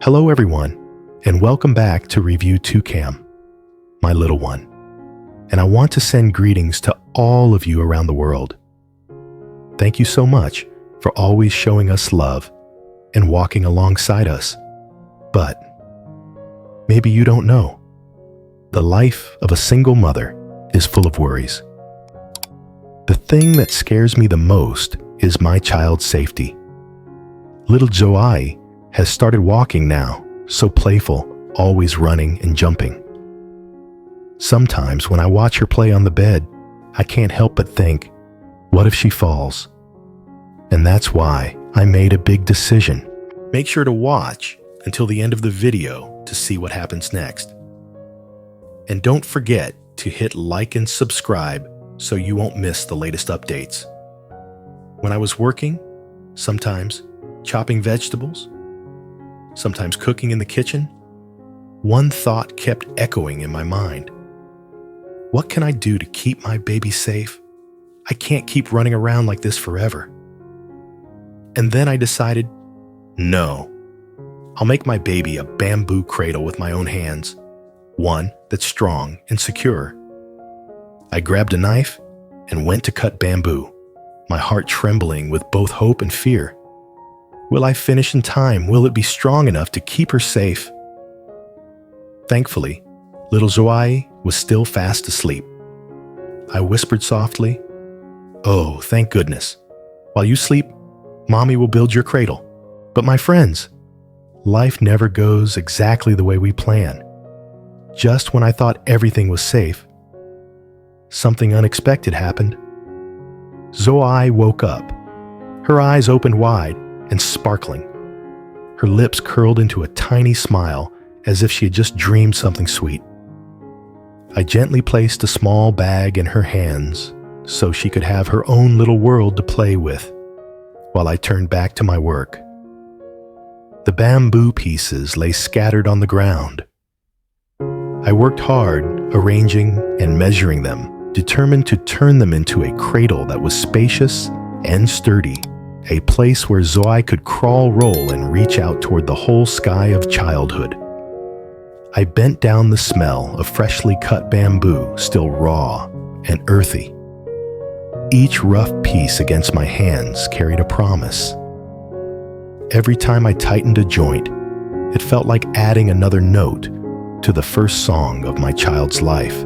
Hello everyone, and welcome back to Review Toucan, my little one. And I want to send greetings to all of you around the world. Thank you so much for always showing us love and walking alongside us. But maybe you don't know, the life of a single mother is full of worries. The thing that scares me the most is my child's safety. Little Joai has started walking now, so playful, always running and jumping. Sometimes when I watch her play on the bed, I can't help but think, what if she falls? And that's why I made a big decision. Make sure to watch until the end of the video to see what happens next. And don't forget to hit like and subscribe so you won't miss the latest updates. When I was working, sometimes chopping vegetables, sometimes cooking in the kitchen, one thought kept echoing in my mind. What can I do to keep my baby safe? I can't keep running around like this forever. And then I decided, no, I'll make my baby a bamboo cradle with my own hands, one that's strong and secure. I grabbed a knife and went to cut bamboo, my heart trembling with both hope and fear. Will I finish in time? Will it be strong enough to keep her safe? Thankfully, little Joai was still fast asleep. I whispered softly, "Oh, thank goodness. While you sleep, Mommy will build your cradle." But my friends, life never goes exactly the way we plan. Just when I thought everything was safe, something unexpected happened. Joai woke up, her eyes opened wide and sparkling. Her lips curled into a tiny smile as if she had just dreamed something sweet. I gently placed a small bag in her hands so she could have her own little world to play with while I turned back to my work. The bamboo pieces lay scattered on the ground. I worked hard arranging and measuring them, determined to turn them into a cradle that was spacious and sturdy, a place where Joai could crawl, roll, and reach out toward the whole sky of childhood. I bent down the smell of freshly cut bamboo, still raw and earthy. Each rough piece against my hands carried a promise. Every time I tightened a joint, it felt like adding another note to the first song of my child's life.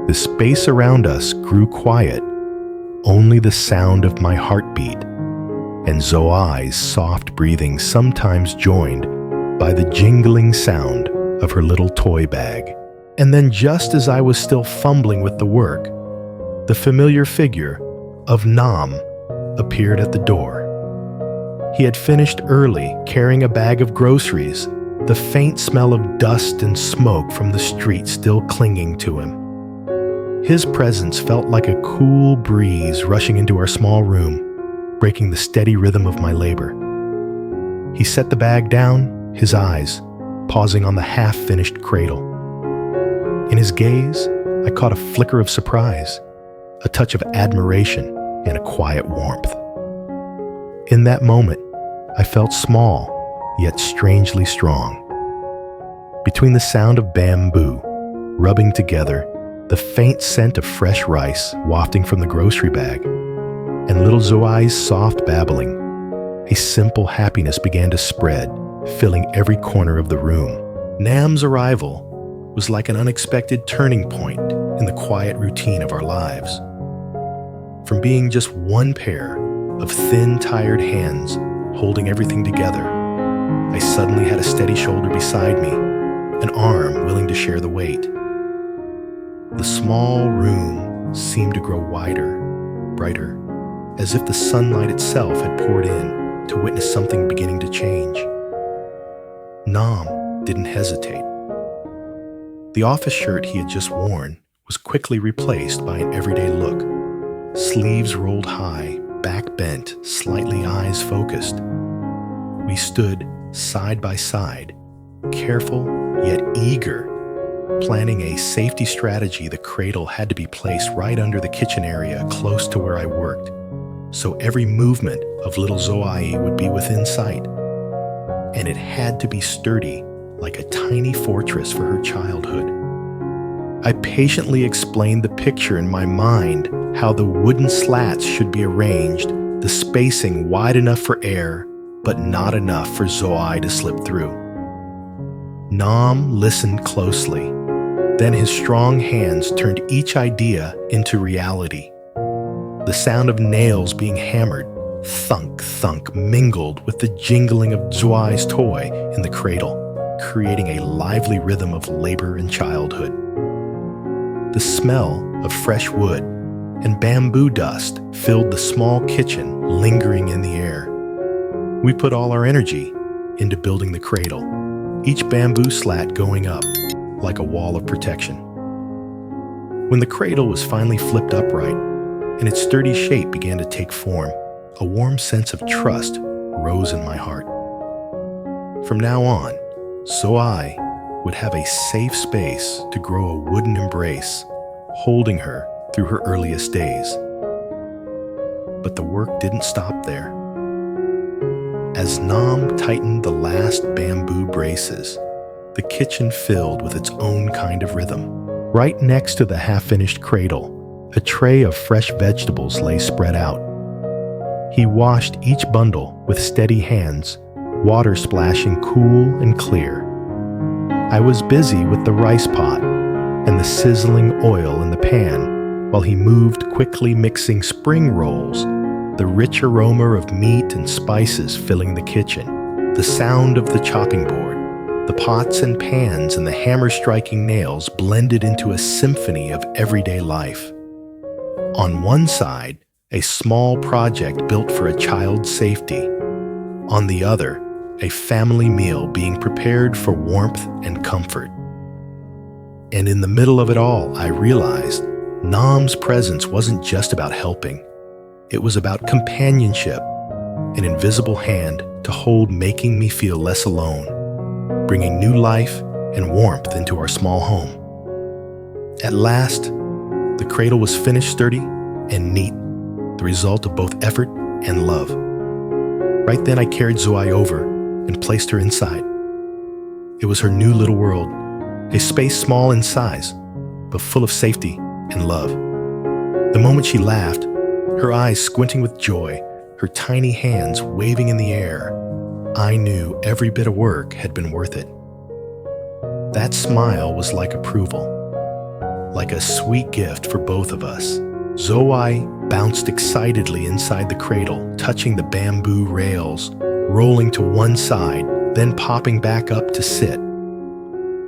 The space around us grew quiet, only the sound of my heartbeat and Joai's soft breathing, sometimes joined by the jingling sound of her little toy bag. And then just as I was still fumbling with the work, the familiar figure of Nam appeared at the door. He had finished early, carrying a bag of groceries, the faint smell of dust and smoke from the street still clinging to him. His presence felt like a cool breeze rushing into our small room, breaking the steady rhythm of my labor. He set the bag down, his eyes pausing on the half-finished cradle. In his gaze, I caught a flicker of surprise, a touch of admiration, and a quiet warmth. In that moment, I felt small, yet strangely strong. Between the sound of bamboo rubbing together, the faint scent of fresh rice wafting from the grocery bag, and little Joai's soft babbling, a simple happiness began to spread, filling every corner of the room. Nam's arrival was like an unexpected turning point in the quiet routine of our lives. From being just one pair of thin, tired hands holding everything together, I suddenly had a steady shoulder beside me, an arm willing to share the weight. The small room seemed to grow wider, brighter, as if the sunlight itself had poured in to witness something beginning to change. Nam didn't hesitate. The office shirt he had just worn was quickly replaced by an everyday look. Sleeves rolled high, back bent, slightly eyes focused. We stood side by side, careful yet eager, planning a safety strategy. The cradle had to be placed right under the kitchen area close to where I worked, so every movement of little Joai would be within sight. and it had to be sturdy, like a tiny fortress for her childhood. I patiently explained the picture in my mind, how the wooden slats should be arranged, the spacing wide enough for air, but not enough for Zoai to slip through. Nam listened closely. Then his strong hands turned each idea into reality. The sound of nails being hammered, thunk, thunk, mingled with the jingling of Zoai's toy in the cradle, creating a lively rhythm of labor and childhood. The smell of fresh wood and bamboo dust filled the small kitchen, lingering in the air. We put all our energy into building the cradle, each bamboo slat going up like a wall of protection. When the cradle was finally flipped upright and its sturdy shape began to take form, a warm sense of trust rose in my heart. From now on, Zoai would have a safe space to grow a wooden embrace, holding her through her earliest days. But the work didn't stop there. As Nam tightened the last bamboo braces, the kitchen filled with its own kind of rhythm. Right next to the half-finished cradle, a tray of fresh vegetables lay spread out. He washed each bundle with steady hands, water splashing cool and clear. I was busy with the rice pot and the sizzling oil in the pan while he moved, quickly mixing spring rolls, the rich aroma of meat and spices filling the kitchen, the sound of the chopping board, the pots and pans and the hammer-striking nails blended into a symphony of everyday life. On one side, a small project built for a child's safety. On the other, a family meal being prepared for warmth and comfort. And in the middle of it all, I realized Nam's presence wasn't just about helping. It was about companionship, an invisible hand to hold, making me feel less alone, bringing new life and warmth into our small home. At last, the cradle was finished sturdy and neat, the result of both effort and love. Right then I carried Zoai over and placed her inside. It was her new little world, a space small in size, but full of safety and love. The moment she laughed, her eyes squinting with joy, her tiny hands waving in the air, I knew every bit of work had been worth it. That smile was like approval, like a sweet gift for both of us. Zoai bounced excitedly inside the cradle, touching the bamboo rails, rolling to one side, then popping back up to sit.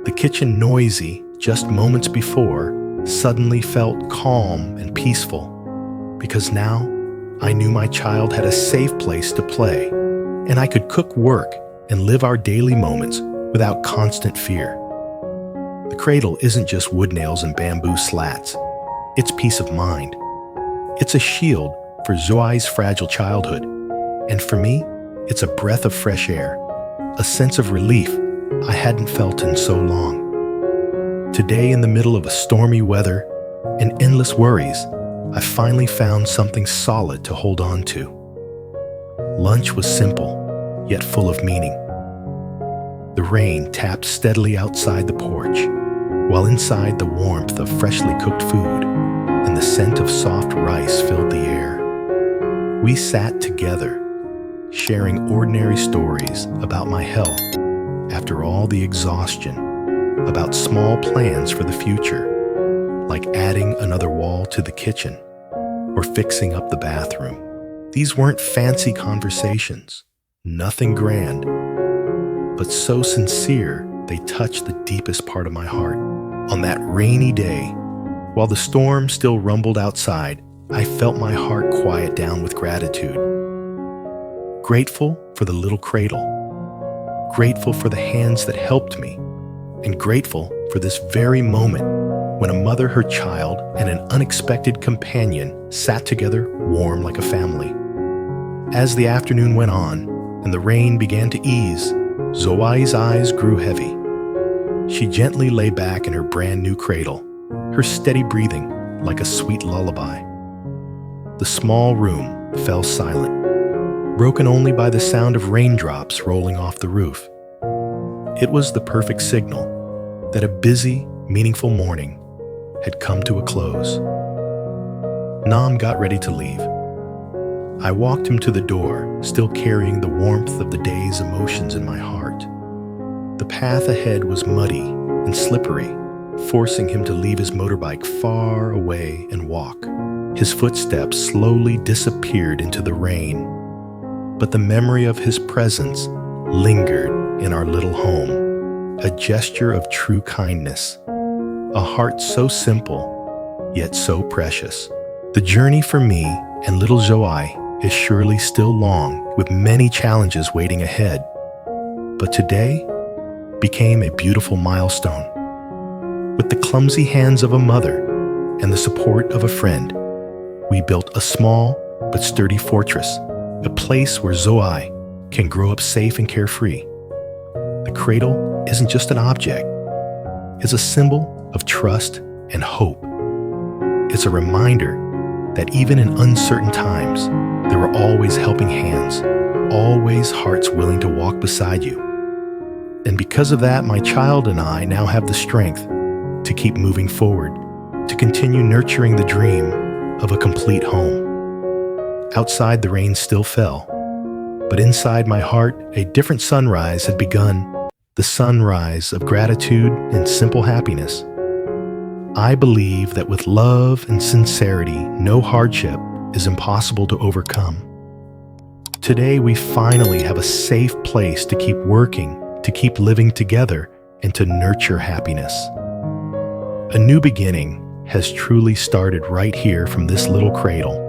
The kitchen, noisy just moments before, suddenly felt calm and peaceful, because now I knew my child had a safe place to play, and I could cook, work, and live our daily moments without constant fear. The cradle isn't just wood nails and bamboo slats. It's peace of mind. It's a shield for Zoai's fragile childhood, and for me, it's a breath of fresh air, a sense of relief I hadn't felt in so long. Today, in the middle of a stormy weather and endless worries, I finally found something solid to hold on to. Lunch was simple, yet full of meaning. The rain tapped steadily outside the porch, while inside the warmth of freshly cooked food and the scent of soft rice filled the air. We sat together, sharing ordinary stories about my health after all the exhaustion, about small plans for the future, like adding another wall to the kitchen or fixing up the bathroom. These weren't fancy conversations, nothing grand, but so sincere they touched the deepest part of my heart. On that rainy day, while the storm still rumbled outside, I felt my heart quiet down with gratitude. Grateful for the little cradle, grateful for the hands that helped me, and grateful for this very moment when a mother, her child, and an unexpected companion sat together warm like a family. As the afternoon went on and the rain began to ease, Zoai's eyes grew heavy. She gently lay back in her brand new cradle, her steady breathing like a sweet lullaby. The small room fell silent. broken only by the sound of raindrops rolling off the roof. It was the perfect signal that a busy, meaningful morning had come to a close. Nam got ready to leave. I walked him to the door, still carrying the warmth of the day's emotions in my heart. The path ahead was muddy and slippery, forcing him to leave his motorbike far away and walk. His footsteps slowly disappeared into the rain, but the memory of his presence lingered in our little home, a gesture of true kindness, a heart so simple, yet so precious. The journey for me and little Zoe is surely still long, with many challenges waiting ahead. But today became a beautiful milestone. With the clumsy hands of a mother and the support of a friend, we built a small but sturdy fortress, a place where Zoe can grow up safe and carefree. The cradle isn't just an object. It's a symbol of trust and hope. It's a reminder that even in uncertain times, there are always helping hands, always hearts willing to walk beside you. And because of that, my child and I now have the strength to keep moving forward, to continue nurturing the dream of a complete home. Outside, the rain still fell, but inside my heart, a different sunrise had begun, the sunrise of gratitude and simple happiness. I believe that with love and sincerity, no hardship is impossible to overcome. Today, we finally have a safe place to keep working, to keep living together, and to nurture happiness. A new beginning has truly started right here from this little cradle.